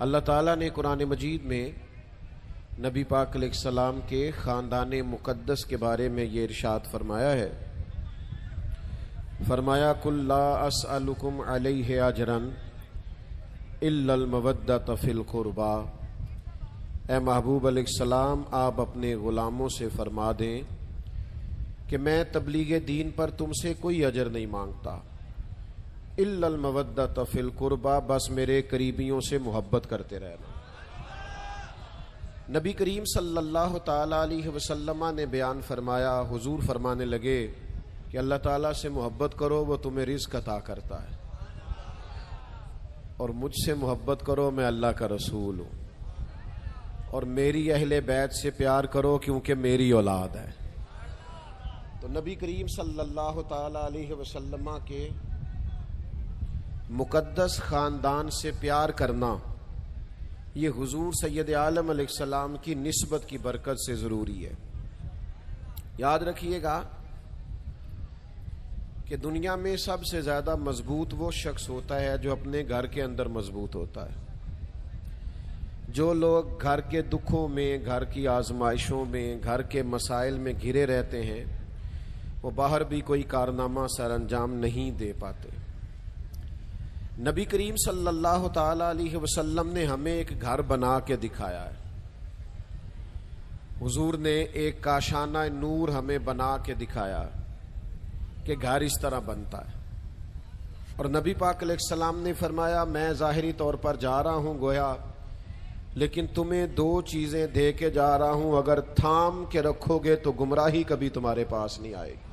اللہ تعالیٰ نے قرآن مجید میں نبی پاک علیہ السلام کے خاندان مقدس کے بارے میں یہ ارشاد فرمایا ہے، فرمایا قُل لَا أَسْأَلُكُمْ عَلَيْهِ أَجْرًا إِلَّا الْمَوَدَّةَ فِي الْقُرْبَى۔ اے محبوب علیہ السلام، آپ اپنے غلاموں سے فرما دیں کہ میں تبلیغ دین پر تم سے کوئی اجر نہیں مانگتا، الا المودۃ فی القربى، بس میرے قریبیوں سے محبت کرتے رہنا۔ نبی کریم صلی اللہ تعالی علیہ وسلم نے بیان فرمایا، حضور فرمانے لگے کہ اللہ تعالیٰ سے محبت کرو، وہ تمہیں رزق عطا کرتا ہے، اور مجھ سے محبت کرو، میں اللہ کا رسول ہوں، اور میری اہل بیت سے پیار کرو کیونکہ میری اولاد ہے۔ تو نبی کریم صلی اللہ تعالی علیہ وسلم کے مقدس خاندان سے پیار کرنا یہ حضور سید عالم علیہ السلام کی نسبت کی برکت سے ضروری ہے۔ یاد رکھیے گا کہ دنیا میں سب سے زیادہ مضبوط وہ شخص ہوتا ہے جو اپنے گھر کے اندر مضبوط ہوتا ہے۔ جو لوگ گھر کے دکھوں میں، گھر کی آزمائشوں میں، گھر کے مسائل میں گھرے رہتے ہیں، وہ باہر بھی کوئی کارنامہ سر انجام نہیں دے پاتے۔ نبی کریم صلی اللہ تعالی علیہ وسلم نے ہمیں ایک گھر بنا کے دکھایا ہے۔ حضور نے ایک کاشانہ نور ہمیں بنا کے دکھایا کہ گھر اس طرح بنتا ہے، اور نبی پاک علیہ السلام نے فرمایا میں ظاہری طور پر جا رہا ہوں گویا، لیکن تمہیں دو چیزیں دے کے جا رہا ہوں، اگر تھام کے رکھو گے تو گمراہی کبھی تمہارے پاس نہیں آئے گی۔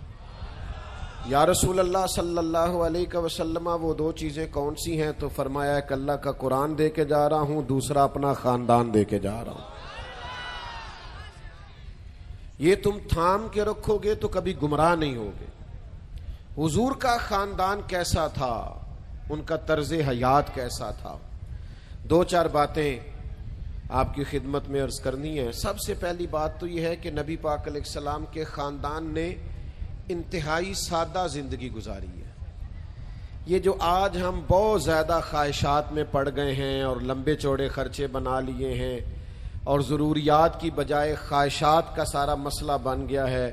یا رسول اللہ صلی اللہ علیہ وسلم، وہ دو چیزیں کون سی ہیں؟ تو فرمایا کہ اللہ کا قرآن دے کے جا رہا ہوں، دوسرا اپنا خاندان دے کے جا رہا ہوں۔ یہ تم تھام کے رکھو گے تو کبھی گمراہ نہیں ہوگے۔ حضور کا خاندان کیسا تھا، ان کا طرز حیات کیسا تھا، دو چار باتیں آپ کی خدمت میں عرض کرنی ہے۔ سب سے پہلی بات تو یہ ہے کہ نبی پاک علیہ السلام کے خاندان نے انتہائی سادہ زندگی گزاری ہے۔ یہ جو آج ہم بہت زیادہ خواہشات میں پڑ گئے ہیں اور لمبے چوڑے خرچے بنا لیے ہیں، اور ضروریات کی بجائے خواہشات کا سارا مسئلہ بن گیا ہے،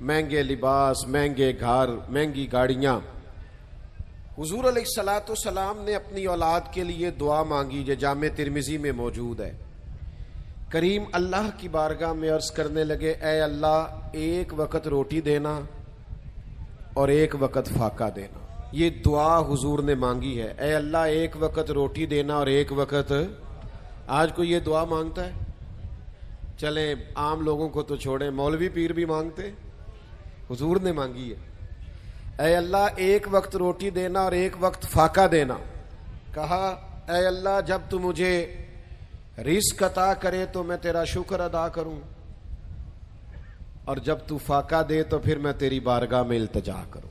مہنگے لباس، مہنگے گھر، مہنگی گاڑیاں۔ حضور علیہ الصلوۃ والسلام نے اپنی اولاد کے لیے دعا مانگی جو جامع ترمذی میں موجود ہے۔ کریم اللہ کی بارگاہ میں عرض کرنے لگے، اے اللہ، ایک وقت روٹی دینا اور ایک وقت فاقہ دینا۔ یہ دعا حضور نے مانگی ہے، اے اللہ ایک وقت روٹی دینا اور ایک وقت۔ آج کوئی یہ دعا مانگتا ہے؟ چلیں عام لوگوں کو تو چھوڑیں، مولوی پیر بھی مانگتے، حضور نے مانگی ہے، اے اللہ ایک وقت روٹی دینا اور ایک وقت فاقہ دینا۔ کہا اے اللہ جب تو مجھے رزق عطا کرے تو میں تیرا شکر ادا کروں، اور جب تو فاقہ دے تو پھر میں تیری بارگاہ میں التجا کروں۔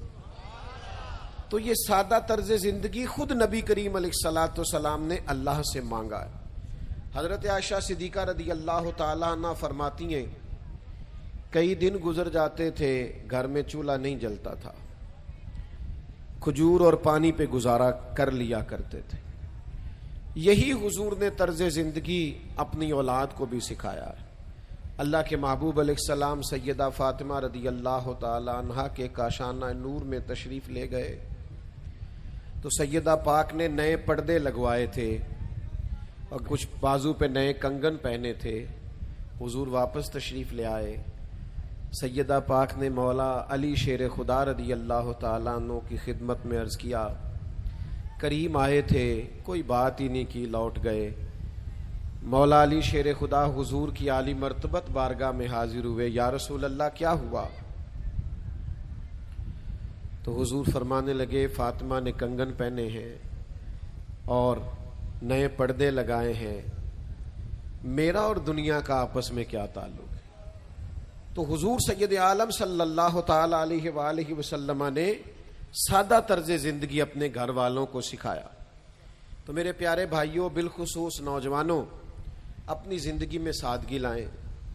تو یہ سادہ طرز زندگی خود نبی کریم علیہ الصلوۃ والسلام نے اللہ سے مانگا ہے۔ حضرت عائشہ صدیقہ رضی اللہ تعالی عنہ فرماتی ہیں، کئی دن گزر جاتے تھے، گھر میں چولہا نہیں جلتا تھا، کھجور اور پانی پہ گزارا کر لیا کرتے تھے۔ یہی حضور نے طرز زندگی اپنی اولاد کو بھی سکھایا ہے۔ اللہ کے محبوب علیہ السلام سیدہ فاطمہ رضی اللہ تعالی عنہا کے کاشانہ نور میں تشریف لے گئے تو سیدہ پاک نے نئے پردے لگوائے تھے اور کچھ بازو پہ نئے کنگن پہنے تھے۔ حضور واپس تشریف لے آئے، سیدہ پاک نے مولا علی شیر خدا رضی اللہ تعالی عنہ کی خدمت میں عرض کیا، کریم آئے تھے، کوئی بات ہی نہیں کی، لوٹ گئے۔ مولا علی شیر خدا حضور کی عالی مرتبت بارگاہ میں حاضر ہوئے، یا رسول اللہ کیا ہوا؟ تو حضور فرمانے لگے، فاطمہ نے کنگن پہنے ہیں اور نئے پردے لگائے ہیں، میرا اور دنیا کا آپس میں کیا تعلق ہے؟ تو حضور سید عالم صلی اللہ تعالی علیہ وآلہ وسلم نے سادہ طرز زندگی اپنے گھر والوں کو سکھایا۔ تو میرے پیارے بھائیوں، بالخصوص نوجوانوں، اپنی زندگی میں سادگی لائیں،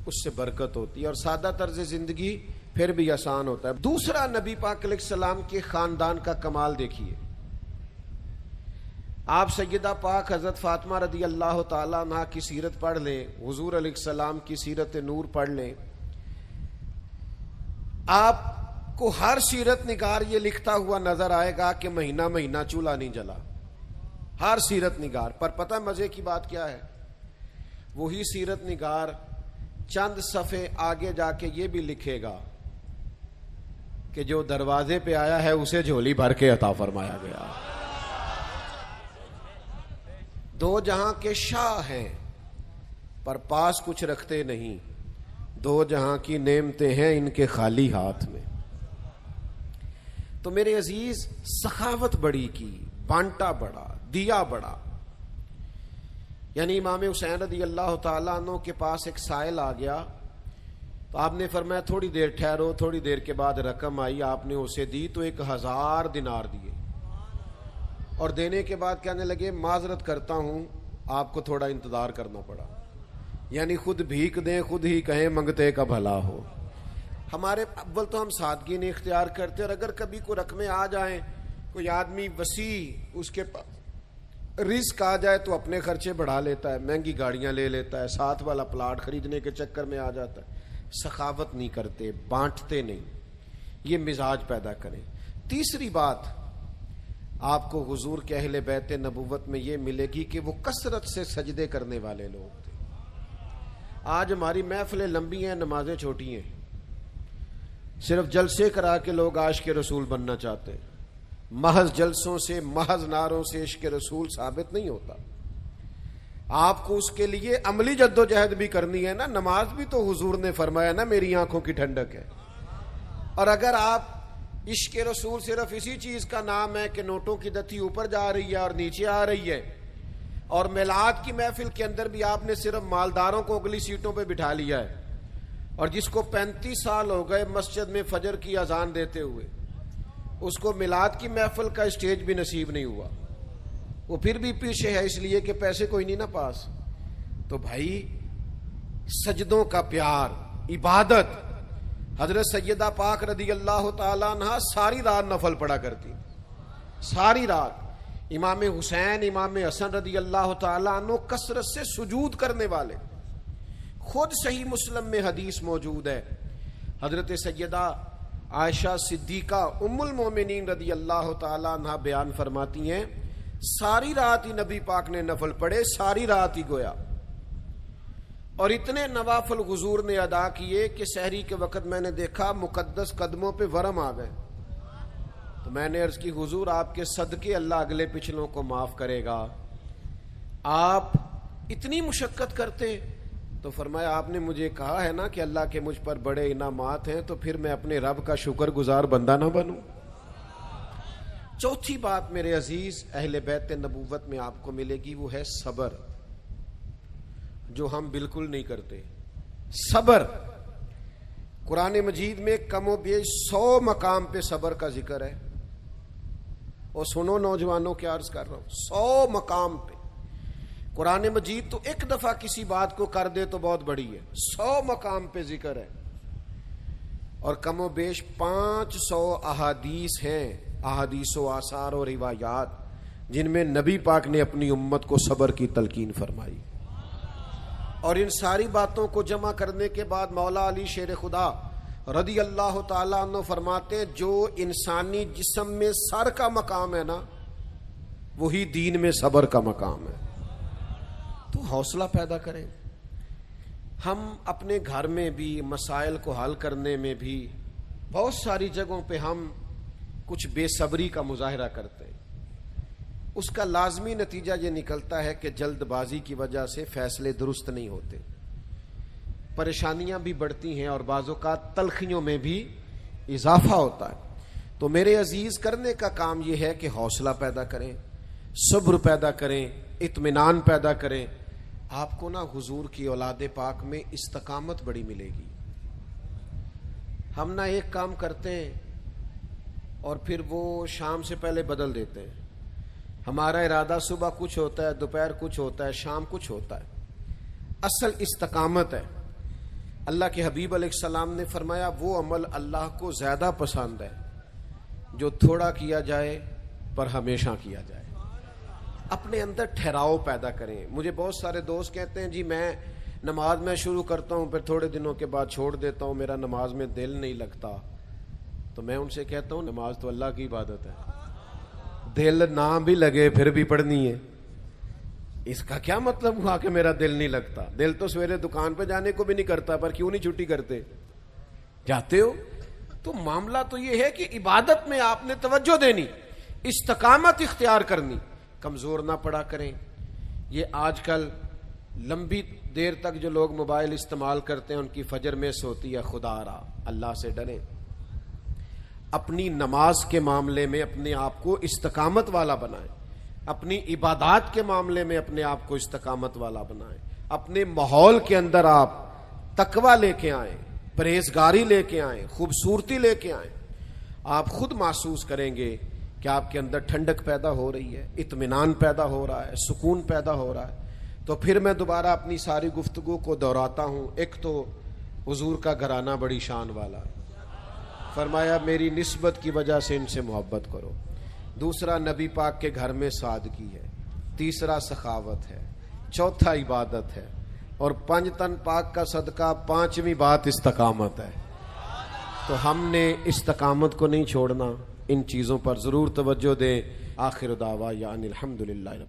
اس سے برکت ہوتی ہے، اور سادہ طرز زندگی پھر بھی آسان ہوتا ہے۔ دوسرا، نبی پاک علیہ السلام کے خاندان کا کمال دیکھیے، آپ سیدہ پاک حضرت فاطمہ رضی اللہ تعالیٰ عنہ کی سیرت پڑھ لیں، حضور علیہ السلام کی سیرت نور پڑھ لیں، آپ کو ہر سیرت نگار یہ لکھتا ہوا نظر آئے گا کہ مہینہ مہینہ چولہا نہیں جلا، ہر سیرت نگار پر۔ پتہ مزے کی بات کیا ہے؟ وہی سیرت نگار چند صفحے آگے جا کے یہ بھی لکھے گا کہ جو دروازے پہ آیا ہے اسے جھولی بھر کے عطا فرمایا گیا۔ دو جہاں کے شاہ ہیں پر پاس کچھ رکھتے نہیں، دو جہاں کی نعمتیں ہیں ان کے خالی ہاتھ میں۔ تو میرے عزیز، سخاوت بڑی کی، بانٹا بڑا، دیا بڑا۔ یعنی امام حسین رضی اللہ تعالیٰ عنہ کے پاس ایک سائل آ گیا تو آپ نے فرمایا تھوڑی دیر ٹھہرو، تھوڑی دیر کے بعد رقم آئی، آپ نے اسے دی تو 1000 دینار دیے، اور دینے کے بعد کہنے لگے معذرت کرتا ہوں آپ کو تھوڑا انتظار کرنا پڑا۔ یعنی خود بھیک دیں خود ہی کہیں منگتے کا بھلا ہو۔ ہمارے اول تو ہم سادگی نہیں اختیار کرتے، اور اگر کبھی کوئی رقمیں آ جائیں، کوئی آدمی وسیع اس کے رزق آ جائے تو اپنے خرچے بڑھا لیتا ہے، مہنگی گاڑیاں لے لیتا ہے، ساتھ والا پلاٹ خریدنے کے چکر میں آ جاتا ہے۔ سخاوت نہیں کرتے، بانٹتے نہیں، یہ مزاج پیدا کریں۔ تیسری بات آپ کو حضور کے اہل بیت نبوت میں یہ ملے گی کہ وہ کثرت سے سجدے کرنے والے لوگ تھے۔ آج ہماری محفلیں لمبی ہیں، نمازیں چھوٹی ہیں، صرف جلسے کرا کے لوگ عاشق رسول بننا چاہتے ہیں۔ محض جلسوں سے، محض نعروں سے عشق رسول ثابت نہیں ہوتا، آپ کو اس کے لیے عملی جد و جہد بھی کرنی ہے نا۔ نماز بھی تو حضور نے فرمایا نا میری آنکھوں کی ٹھنڈک ہے۔ اور اگر آپ عشق رسول صرف اسی چیز کا نام ہے کہ نوٹوں کی دتھی اوپر جا رہی ہے اور نیچے آ رہی ہے، اور میلاد کی محفل کے اندر بھی آپ نے صرف مالداروں کو اگلی سیٹوں پہ بٹھا لیا ہے، اور جس کو 35 سال ہو گئے مسجد میں فجر کی اذان دیتے ہوئے، اس کو میلاد کی محفل کا اسٹیج بھی نصیب نہیں ہوا، وہ پھر بھی پیچھے ہے اس لیے کہ پیسے کوئی نہیں نا پاس۔ تو بھائی سجدوں کا پیار، عبادت۔ حضرت سیدہ پاک رضی اللہ تعالیٰ عنہ ساری رات نفل پڑھا کرتی، ساری رات۔ امام حسین، امام حسن رضی اللہ تعالیٰ عنہ کثرت سے سجود کرنے والے۔ خود صحیح مسلم میں حدیث موجود ہے، حضرت سیدہ عائشہ صدیقہ ام المومنین رضی اللہ تعالیٰ عنہ بیان فرماتی ہیں ساری رات ہی نبی پاک نے نفل پڑھے، ساری رات ہی گویا، اور اتنے نوافل حضور نے ادا کیے کہ سحری کے وقت میں نے دیکھا مقدس قدموں پہ ورم آ گئے۔ تو میں نے عرض کی حضور آپ کے صدقے اللہ اگلے پچھلوں کو معاف کرے گا، آپ اتنی مشقت کرتے؟ تو فرمایا آپ نے مجھے کہا ہے نا کہ اللہ کے مجھ پر بڑے انعامات ہیں، تو پھر میں اپنے رب کا شکر گزار بندہ نہ بنوں؟ چوتھی بات میرے عزیز اہل بیت نبوت میں آپ کو ملے گی، وہ ہے صبر، جو ہم بالکل نہیں کرتے۔ صبر، قرآن مجید میں کم و بیش 100 مقام پہ صبر کا ذکر ہے، اور سنو نوجوانوں کیا عرض کر رہا ہوں، 100 مقام پہ قرآن مجید تو ایک دفعہ کسی بات کو کر دے تو بہت بڑی ہے، 100 مقام پہ ذکر ہے، اور کم و بیش 500 احادیث ہیں، احادیث و آثار و روایات جن میں نبی پاک نے اپنی امت کو صبر کی تلقین فرمائی۔ اور ان ساری باتوں کو جمع کرنے کے بعد مولا علی شیر خدا رضی اللہ تعالیٰ عنہ فرماتے جو انسانی جسم میں سر کا مقام ہے نا، وہی دین میں صبر کا مقام ہے۔ تو حوصلہ پیدا کریں۔ ہم اپنے گھر میں بھی مسائل کو حل کرنے میں بھی بہت ساری جگہوں پہ ہم کچھ بے صبری کا مظاہرہ کرتے ہیں، اس کا لازمی نتیجہ یہ نکلتا ہے کہ جلد بازی کی وجہ سے فیصلے درست نہیں ہوتے، پریشانیاں بھی بڑھتی ہیں، اور بعض اوقات تلخیوں میں بھی اضافہ ہوتا ہے۔ تو میرے عزیز کرنے کا کام یہ ہے کہ حوصلہ پیدا کریں، صبر پیدا کریں، اطمینان پیدا کریں۔ آپ کو نا حضور کی اولاد پاک میں استقامت بڑی ملے گی۔ ہم نا ایک کام کرتے ہیں اور پھر وہ شام سے پہلے بدل دیتے ہیں، ہمارا ارادہ صبح کچھ ہوتا ہے، دوپہر کچھ ہوتا ہے، شام کچھ ہوتا ہے۔ اصل استقامت ہے۔ اللہ کے حبیب علیہ السلام نے فرمایا وہ عمل اللہ کو زیادہ پسند ہے جو تھوڑا کیا جائے پر ہمیشہ کیا جائے۔ اپنے اندر ٹھہراؤ پیدا کریں. مجھے بہت سارے دوست کہتے ہیں جی میں نماز میں شروع کرتا ہوں پھر تھوڑے دنوں کے بعد چھوڑ دیتا ہوں, میرا نماز میں دل نہیں لگتا. تو میں ان سے کہتا ہوں نماز تو اللہ کی عبادت ہے, دل نہ بھی لگے پھر بھی پڑھنی ہے. اس کا کیا مطلب ہوا کہ میرا دل نہیں لگتا؟ دل تو سویرے دکان پہ جانے کو بھی نہیں کرتا, پر کیوں نہیں چھٹی کرتے؟ جاتے ہو. تو معاملہ تو یہ ہے کہ عبادت میں آپ نے توجہ دینی, استقامت اختیار کرنی, کمزور نہ پڑا کریں. یہ آج کل لمبی دیر تک جو لوگ موبائل استعمال کرتے ہیں ان کی فجر مس ہوتی ہے. خدا را, اللہ سے ڈریں. اپنی نماز کے معاملے میں اپنے آپ کو استقامت والا بنائیں, اپنی عبادات کے معاملے میں اپنے آپ کو استقامت والا بنائیں. اپنے ماحول کے اندر آپ تقوی لے کے آئیں, پرہیزگاری لے کے آئیں, خوبصورتی لے کے آئیں. آپ خود محسوس کریں گے کہ آپ کے اندر ٹھنڈک پیدا ہو رہی ہے, اطمینان پیدا ہو رہا ہے, سکون پیدا ہو رہا ہے. تو پھر میں دوبارہ اپنی ساری گفتگو کو دہراتا ہوں. ایک تو حضور کا گھرانہ بڑی شان والا, فرمایا میری نسبت کی وجہ سے ان سے محبت کرو. دوسرا نبی پاک کے گھر میں سادگی ہے. تیسرا سخاوت ہے. چوتھا عبادت ہے. اور پنج تن پاک کا صدقہ پانچویں بات استقامت ہے. تو ہم نے استقامت کو نہیں چھوڑنا, ان چیزوں پر ضرور توجہ دیں. آخر دعوانا الحمدللہ.